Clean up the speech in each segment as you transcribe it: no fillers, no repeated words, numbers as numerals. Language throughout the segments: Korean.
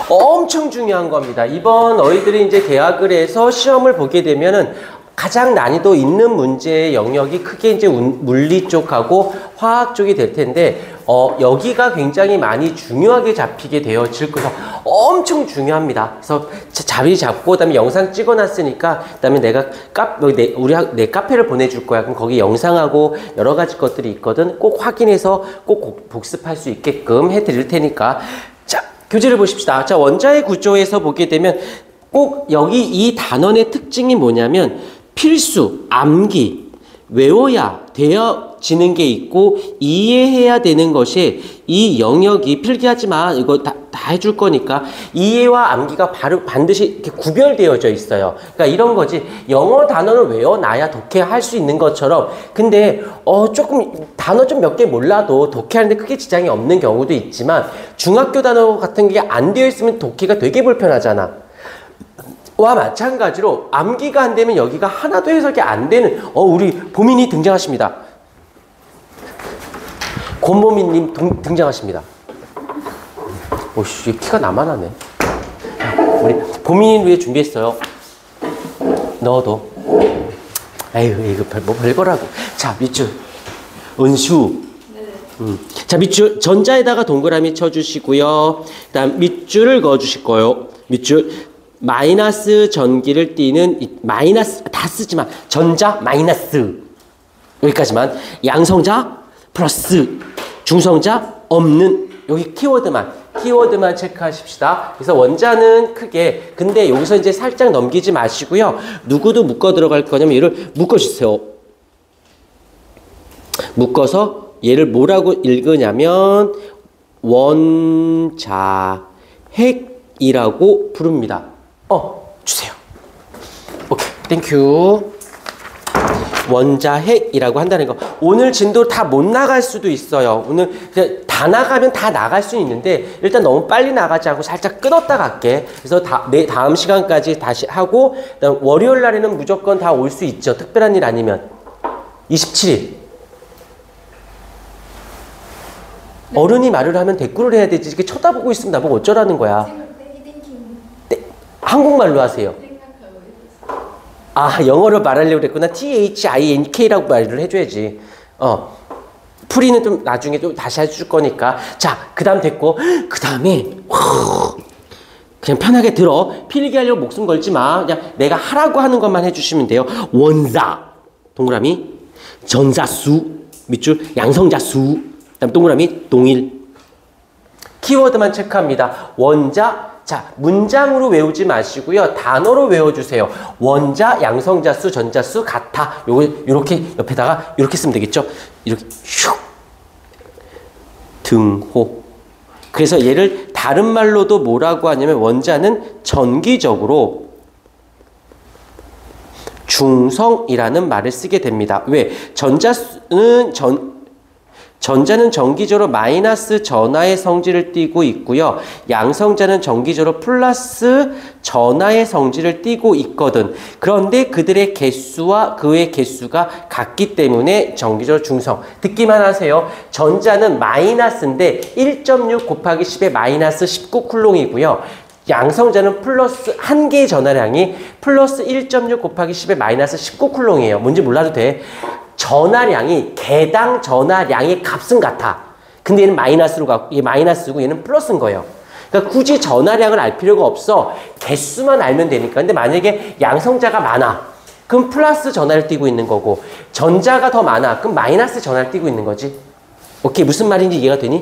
엄청 중요한 겁니다. 이번 너희들이 이제 대학을 해서 시험을 보게 되면은 가장 난이도 있는 문제의 영역이 크게 이제 물리 쪽하고 화학 쪽이 될 텐데, 여기가 굉장히 많이 중요하게 잡히게 되어질 거서 엄청 중요합니다. 그래서 자리 잡고, 그 다음에 영상 찍어놨으니까, 그 다음에 내가 내 카페를 보내줄 거야. 그럼 거기 영상하고 여러 가지 것들이 있거든. 꼭 확인해서 꼭 복습할 수 있게끔 해드릴 테니까. 자, 교재를 보십시다. 자, 원자의 구조에서 보게 되면 꼭 여기 이 단원의 특징이 뭐냐면 필수, 암기, 외워야 되어지는 게 있고 이해해야 되는 것이 이 영역이 필기하지 마. 이거 다 해줄 거니까 이해와 암기가 바로 반드시 이렇게 구별되어져 있어요. 그러니까 이런 거지. 영어 단어를 외워놔야 독해할 수 있는 것처럼. 근데 조금 단어 좀 몇 개 몰라도 독해하는데 크게 지장이 없는 경우도 있지만 중학교 단어 같은 게 안 되어 있으면 독해가 되게 불편하잖아. 와 마찬가지로 암기가 안 되면 여기가 하나도 해석이 안 되는 우리 보민이 등장하십니다. 권보민님 등장하십니다. 오씨 키가 나만 하네. 우리 보민이를 위해 준비했어요. 너도 에휴 이거 별거라고. 자 밑줄 은수. 자 밑줄 전자에다가 동그라미 쳐주시고요. 그 다음 밑줄을 그어주실 거예요. 밑줄 마이너스 전기를 띠는 마이너스 다 쓰지 마. 전자 마이너스 여기까지만. 양성자 플러스 중성자 없는 여기 키워드만 체크하십시다. 그래서 원자는 크게 근데 여기서 이제 살짝 넘기지 마시고요. 누구도 묶어 들어갈 거냐면 얘를 묶어주세요. 묶어서 얘를 뭐라고 읽으냐면 원자핵이라고 부릅니다. 주세요. 오케이, 땡큐. 원자핵이라고 한다는 거. 오늘 진도 다 못 나갈 수도 있어요. 오늘 그냥 다 나가면 다 나갈 수 있는데 일단 너무 빨리 나가지 않고 살짝 끊었다 갈게. 그래서 다음 시간까지 다시 하고 월요일 날에는 무조건 다 올 수 있죠. 특별한 일 아니면. 27일. 어른이 말을 하면 댓글을 해야 되지. 이렇게 쳐다보고 있으면 나보고 어쩌라는 거야. 한국말로 하세요. 영어로 말하려고 그랬구나. THINK라고 말을 해줘야지. 풀이는 좀 나중에 좀 다시 해줄 거니까. 자, 그 다음 됐고. 그 다음에, 그냥 편하게 들어. 필기하려고 목숨 걸지 마. 그냥 내가 하라고 하는 것만 해주시면 돼요. 원자, 동그라미, 전자수, 밑줄, 양성자수, 그 다음 동그라미, 동일. 키워드만 체크합니다. 원자, 자, 문장으로 외우지 마시고요. 단어로 외워주세요. 원자, 양성자수, 전자수, 같아. 요렇게 옆에다가 이렇게 쓰면 되겠죠? 이렇게 슉 등호. 그래서 얘를 다른 말로도 뭐라고 하냐면 원자는 전기적으로 중성이라는 말을 쓰게 됩니다. 왜? 전자는 전기적으로 마이너스 전하의 성질을 띠고 있고요. 양성자는 전기적으로 플러스 전하의 성질을 띠고 있거든. 그런데 그들의 개수와 그의 개수가 같기 때문에 전기적으로 중성. 듣기만 하세요. 전자는 마이너스인데 1.6 곱하기 10의 마이너스 19쿨롱이고요. 양성자는 플러스 한 개의 전하량이 플러스 1.6 곱하기 10의 마이너스 19쿨롱이에요. 뭔지 몰라도 돼. 전하량이 개당 전하량의 값은 같아. 근데 얘는 마이너스로 가고 얘 마이너스고 얘는 플러스인 거예요. 그러니까 굳이 전하량을 알 필요가 없어. 개수만 알면 되니까. 근데 만약에 양성자가 많아. 그럼 플러스 전하를 띠고 있는 거고 전자가 더 많아. 그럼 마이너스 전하를 띠고 있는 거지. 오케이, 무슨 말인지 이해가 되니?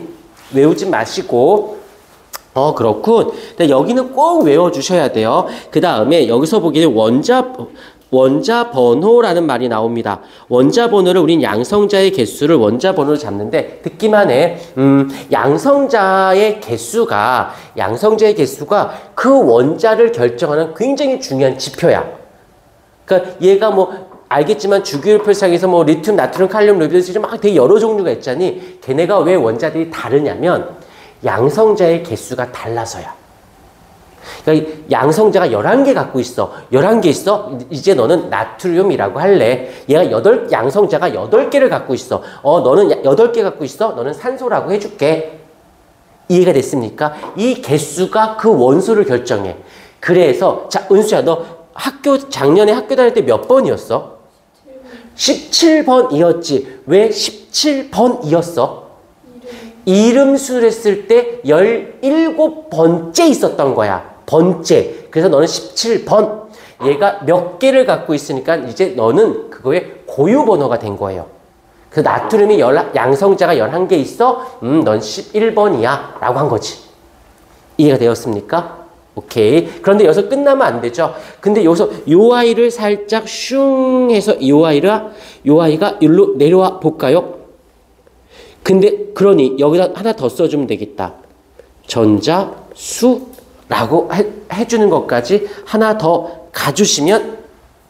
외우지 마시고 그렇군. 근데 여기는 꼭 외워주셔야 돼요. 그 다음에 여기서 보기에는 원자 번호라는 말이 나옵니다. 원자 번호를 우린 양성자의 개수를 원자 번호로 잡는데 듣기만 해. 양성자의 개수가 그 원자를 결정하는 굉장히 중요한 지표야. 그러니까 얘가 뭐 알겠지만 주기율표상에서 뭐 리튬, 나트륨, 칼륨, 루비디움 막 되게 여러 종류가 있잖니. 걔네가 왜 원자들이 다르냐면 양성자의 개수가 달라서야. 그러니까 양성자가 11개 갖고 있어. 11개 있어? 이제 너는 나트륨이라고 할래. 얘가 양성자가 8개를 갖고 있어. 너는 8개 갖고 있어? 너는 산소라고 해줄게. 이해가 됐습니까? 이 개수가 그 원소를 결정해. 그래서 자, 은수야, 너 작년에 학교 다닐 때 몇 번이었어? 17번이었지. 왜 17번이었어? 이름수를 했을 때 17번째 있었던 거야. 번째. 그래서 너는 17번. 얘가 몇 개를 갖고 있으니까 이제 너는 그거의 고유번호가 된 거예요. 그 나트륨이 양성자가 11개 있어? 넌 11번이야. 라고 한 거지. 이해가 되었습니까? 오케이. 그런데 여기서 끝나면 안 되죠. 근데 여기서 요 아이를 살짝 슝 해서 요 아이가 여기로 내려와 볼까요? 근데 그러니 여기다 하나 더 써주면 되겠다. 전자, 수라고 해주는 것까지 하나 더 가주시면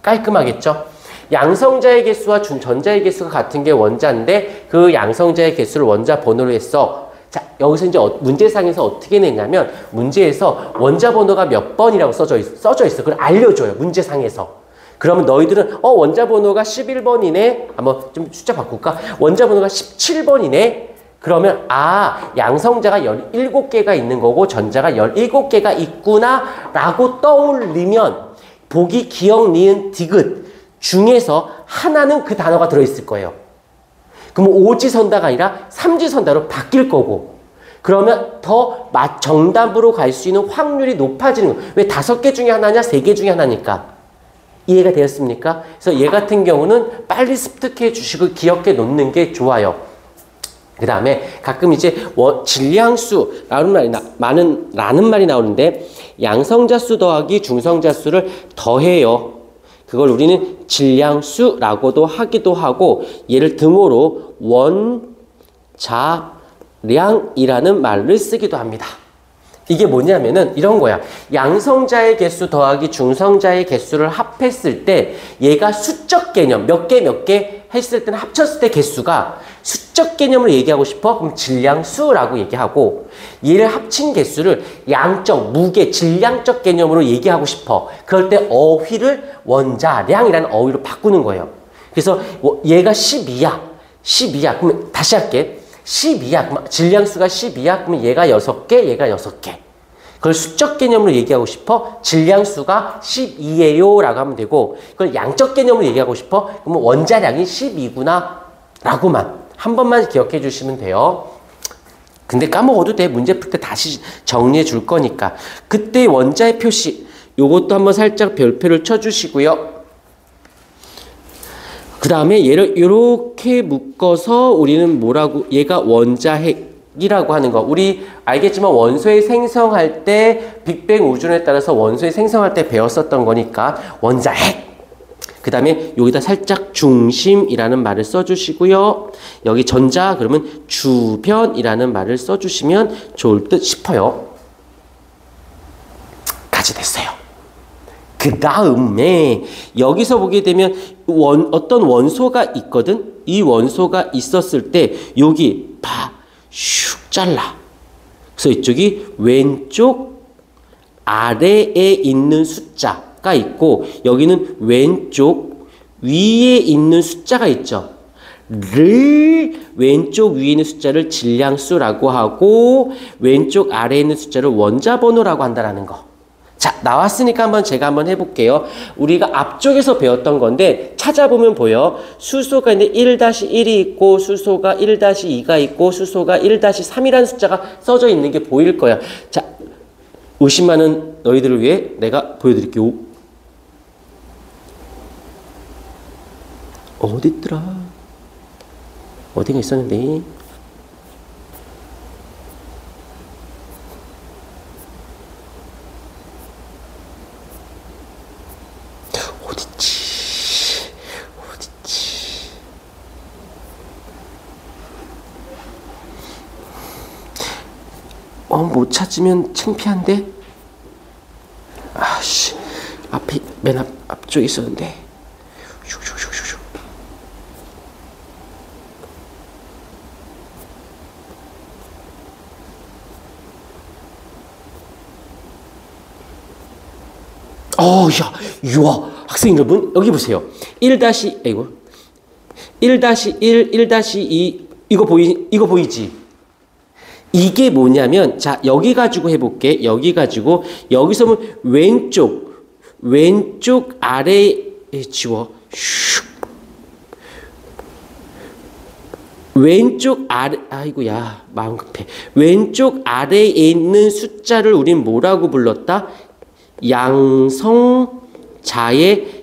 깔끔하겠죠. 양성자의 개수와 전자의 개수가 같은 게 원자인데 그 양성자의 개수를 원자 번호로 했어. 자, 여기서 이제 문제상에서 어떻게 냈냐면 문제에서 원자 번호가 몇 번이라고 써져 있어. 그걸 알려줘요. 문제상에서. 그러면 너희들은 원자 번호가 11번이네. 한번 좀 숫자 바꿀까? 원자 번호가 17번이네. 그러면 양성자가 17개가 있는 거고 전자가 17개가 있구나 라고 떠올리면 보기, 기억, 니은, 디귿 중에서 하나는 그 단어가 들어있을 거예요. 그럼 오지선다가 아니라 삼지선다로 바뀔 거고 그러면 더 정답으로 갈 수 있는 확률이 높아지는 거예요. 왜 5개 중에 하나냐? 3개 중에 하나니까. 이해가 되었습니까? 그래서 얘 같은 경우는 빨리 습득해 주시고 기억해 놓는 게 좋아요. 그 다음에 가끔 이제 질량수 라는 말이 나오는데 양성자 수 더하기 중성자 수를 더해요. 그걸 우리는 질량수라고도 하기도 하고 얘를 등호로 원자량이라는 말을 쓰기도 합니다. 이게 뭐냐면은 이런 거야. 양성자의 개수 더하기 중성자의 개수를 합했을 때 얘가 수적 개념 몇 개 했을 때는 합쳤을 때 개수가 수적 개념으로 얘기하고 싶어? 그럼 질량수라고 얘기하고 얘를 합친 개수를 양적, 무게, 질량적 개념으로 얘기하고 싶어. 그럴 때 어휘를 원자량이라는 어휘로 바꾸는 거예요. 그래서 얘가 12야. 그러면 다시 할게. 12야. 그럼 질량수가 12야. 그러면 얘가 6개, 얘가 6개. 그걸 수적 개념으로 얘기하고 싶어? 질량수가 12예요 라고 하면 되고 그걸 양적 개념으로 얘기하고 싶어? 그러면 원자량이 12구나 라고만 한 번만 기억해 주시면 돼요. 근데 까먹어도 돼. 문제 풀 때 다시 정리해 줄 거니까. 그때 원자의 표시 요것도 한번 살짝 별표를 쳐주시고요. 그 다음에 얘를 이렇게 묶어서 우리는 뭐라고 얘가 원자핵이라고 하는 거. 우리 알겠지만 원소의 생성할 때 빅뱅 우주론에 따라서 원소의 생성할 때 배웠었던 거니까 원자핵. 그 다음에 여기다 살짝 중심이라는 말을 써주시고요. 여기 전자 그러면 주변이라는 말을 써주시면 좋을 듯 싶어요. 까지 됐어요. 그 다음에 여기서 보게 되면 어떤 원소가 있거든. 이 원소가 있었을 때 여기 슉 잘라. 그래서 이쪽이 왼쪽 아래에 있는 숫자가 있고 여기는 왼쪽 위에 있는 숫자가 있죠. 왼쪽 위에 있는 숫자를 질량수라고 하고 왼쪽 아래에 있는 숫자를 원자번호라고 한다는 거. 자, 나왔으니까 제가 한번 해볼게요. 우리가 앞쪽에서 배웠던 건데 찾아보면 보여. 수소가 있는데 1-1이 있고 수소가 1-2가 있고 수소가 1-3이라는 숫자가 써져 있는 게 보일 거야. 자, 의심 많은 너희들을 위해 내가 보여드릴게요. 어딨더라? 어디가 있었는데? 못 찾으면 창피한데? 아씨, 맨 앞쪽에 있었는데. 학생 여러분, 여기 보세요. 1-1, 1-2, 이거 보이지? 이게 뭐냐면, 자, 여기 가지고 해볼게. 여기 가지고, 여기서 보면 왼쪽 아래에 지워. 슉. 왼쪽 아래, 아이고야, 마음 급해. 왼쪽 아래에 있는 숫자를 우린 뭐라고 불렀다? 양성자의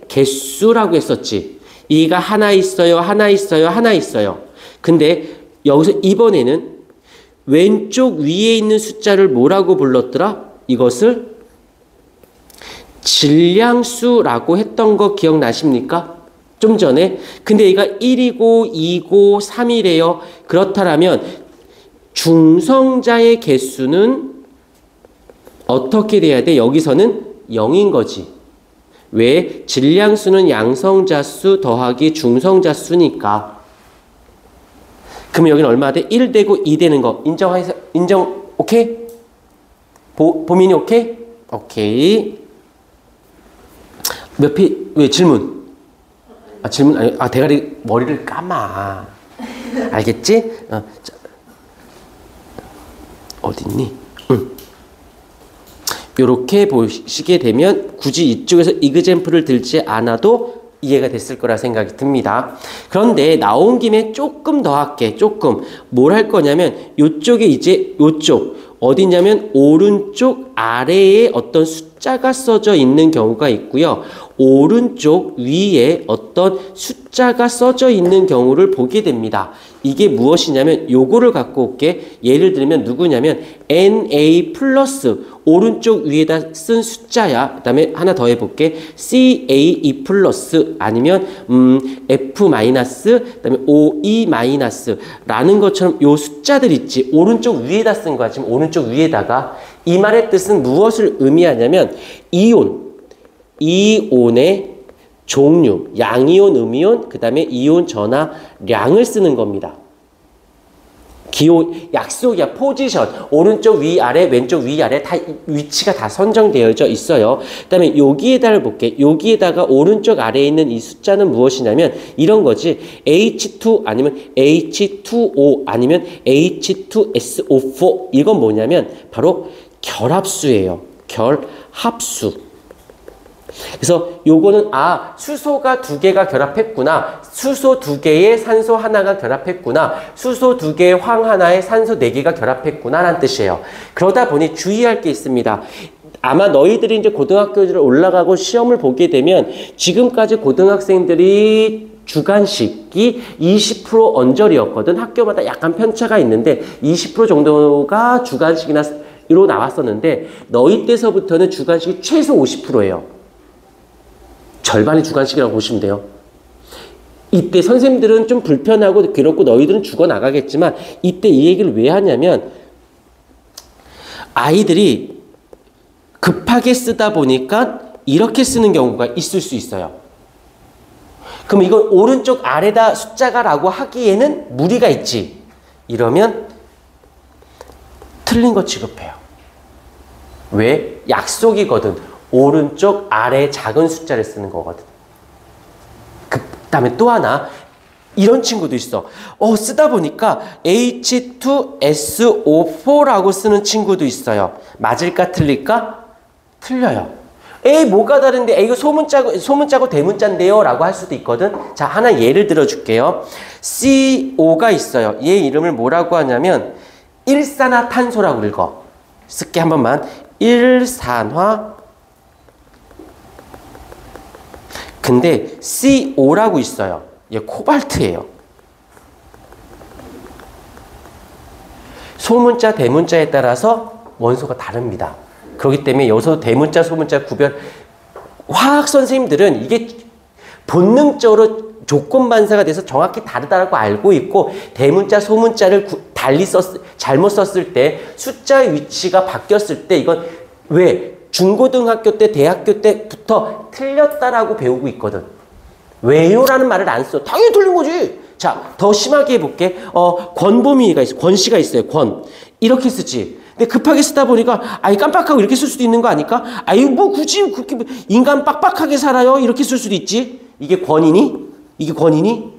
개수라고 했었지. 이가 하나 있어요, 하나 있어요, 하나 있어요. 근데 여기서 이번에는 왼쪽 위에 있는 숫자를 뭐라고 불렀더라? 이것을 질량수라고 했던 거 기억나십니까? 좀 전에. 근데 얘가 1이고 2고 3이래요. 그렇다면 중성자의 개수는 어떻게 돼야 돼? 여기서는 0인 거지. 왜? 질량수는 양성자수 더하기 중성자수니까. 그러면 여기는 얼마 돼? 1 되고 2 되는 거. 인정, 오케이? 보민이 오케이? 오케이. 왜 질문? 질문 아니, 대가리 머리를 감아. 알겠지? 자, 어딨니? 요렇게 보시게 되면 굳이 이쪽에서 이그젬플을 들지 않아도 이해가 됐을 거라 생각이 듭니다. 그런데 나온 김에 조금 더 할게. 조금. 뭘 할 거냐면 요쪽에 이제 요쪽 어디냐면 오른쪽 아래에 어떤 숫자가 써져 있는 경우가 있고요. 오른쪽 위에 어떤 숫자가 써져 있는 경우를 보게 됩니다. 이게 무엇이냐면 요거를 갖고 올게. 예를 들면 누구냐면 NA 플러스 오른쪽 위에다 쓴 숫자야. 그 다음에 하나 더 해볼게. CAE 플러스 아니면 F 마이너스 그 다음에 OE 마이너스 라는 것처럼 요 숫자들 있지. 오른쪽 위에다 쓴 거야. 지금 오른쪽 위에다가. 이 말의 뜻은 무엇을 의미하냐면 이온의 종류, 양이온, 음이온, 그 다음에 이온 전하량을 쓰는 겁니다. 기호, 약속이야. 포지션. 오른쪽 위아래, 왼쪽 위아래 다 위치가 다 선정되어져 있어요. 그 다음에 여기에다가 볼게. 여기에다가 오른쪽 아래에 있는 이 숫자는 무엇이냐면 이런 거지. H2 아니면 H2O 아니면 H2SO4 이건 뭐냐면 바로 결합수예요. 결합수. 그래서 요거는 수소가 2개가 결합했구나. 수소 2개에 산소 하나가 결합했구나. 수소 2개에 황 하나에 산소 4개가 결합했구나 라는 뜻이에요. 그러다 보니 주의할 게 있습니다. 아마 너희들이 이제 고등학교를 올라가고 시험을 보게 되면 지금까지 고등학생들이 주관식이 20% 언저리였거든. 학교마다 약간 편차가 있는데 20% 정도가 주관식이나 로 나왔었는데 너희 때서부터는 주관식이 최소 50%예요. 절반이 주관식이라고 보시면 돼요. 이때 선생님들은 좀 불편하고 괴롭고 너희들은 죽어나가겠지만 이때 이 얘기를 왜 하냐면 아이들이 급하게 쓰다 보니까 이렇게 쓰는 경우가 있을 수 있어요. 그럼 이건 오른쪽 아래다 숫자가 라고 하기에는 무리가 있지. 이러면 틀린 거 취급해요. 왜? 약속이거든. 오른쪽 아래 작은 숫자를 쓰는 거거든. 그 다음에 또 하나 이런 친구도 있어. 쓰다 보니까 H2SO4라고 쓰는 친구도 있어요. 맞을까 틀릴까? 틀려요. 뭐가 다른데? 이거 소문자고 대문자인데요? 라고 할 수도 있거든. 자, 하나 예를 들어 줄게요. CO가 있어요. 얘 이름을 뭐라고 하냐면 일산화탄소라고 읽어. 쓸게 한 번만. 일산화 근데 CO라고 있어요. 얘 코발트예요. 소문자, 대문자에 따라서 원소가 다릅니다. 그렇기 때문에 여기서 대문자, 소문자 구별 화학 선생님들은 이게 본능적으로 조건 반사가 돼서 정확히 다르다고 알고 있고 대문자, 소문자를 잘못 썼을 때 숫자의 위치가 바뀌었을 때 이건 왜? 중고등학교 때, 대학교 때부터 틀렸다라고 배우고 있거든. 왜요? 라는 말을 안 써. 당연히 틀린 거지. 자, 더 심하게 해볼게. 권보민이가 있어. 권씨가 있어요. 권. 이렇게 쓰지. 근데 급하게 쓰다 보니까, 깜빡하고 이렇게 쓸 수도 있는 거 아닐까? 뭐 굳이 그렇게 인간 빡빡하게 살아요? 이렇게 쓸 수도 있지. 이게 권이니? 이게 권이니?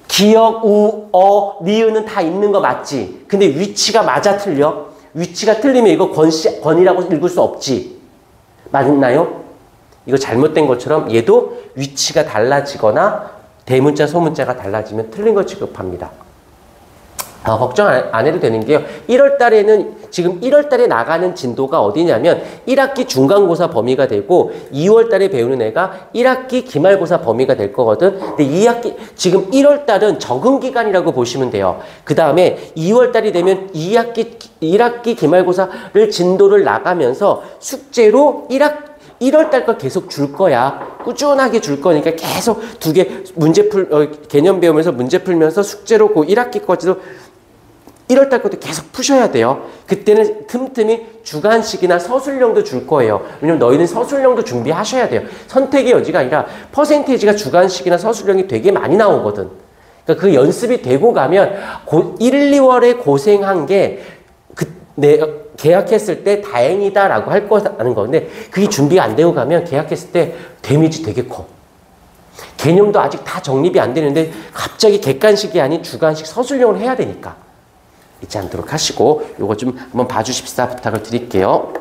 기역, 우, 어, 니은은 다 있는 거 맞지? 근데 위치가 맞아 틀려? 위치가 틀리면 이거 권이라고 읽을 수 없지. 맞나요? 이거 잘못된 것처럼 얘도 위치가 달라지거나 대문자, 소문자가 달라지면 틀린 거 취급합니다. 걱정 안 해도 되는 게요. 1월 달에는 지금 1월 달에 나가는 진도가 어디냐면 1학기 중간고사 범위가 되고 2월 달에 배우는 애가 1학기 기말고사 범위가 될 거거든. 근데 2학기 지금 1월 달은 적응 기간이라고 보시면 돼요. 그 다음에 2월 달이 되면 1학기 기말고사를 진도를 나가면서 숙제로 1월 달 거 계속 줄 거야. 꾸준하게 줄 거니까 계속 두 개 개념 배우면서 문제 풀면서 숙제로 그 1학기 거지도 1월 달 것도 계속 푸셔야 돼요. 그때는 틈틈이 주간식이나 서술형도 줄 거예요. 왜냐면 너희는 서술형도 준비하셔야 돼요. 선택의 여지가 아니라 퍼센테이지가 주간식이나 서술형이 되게 많이 나오거든. 그러니까 그 연습이 되고 가면 1, 2월에 고생한 게 계약했을 때 다행이다라고 할 거라는 건데 그게 준비가 안 되고 가면 계약했을 때 데미지 되게 커. 개념도 아직 다 정립이 안 되는데 갑자기 객관식이 아닌 주관식 서술형을 해야 되니까 잊지 않도록 하시고 요거 좀 한번 봐주십사 부탁을 드릴게요.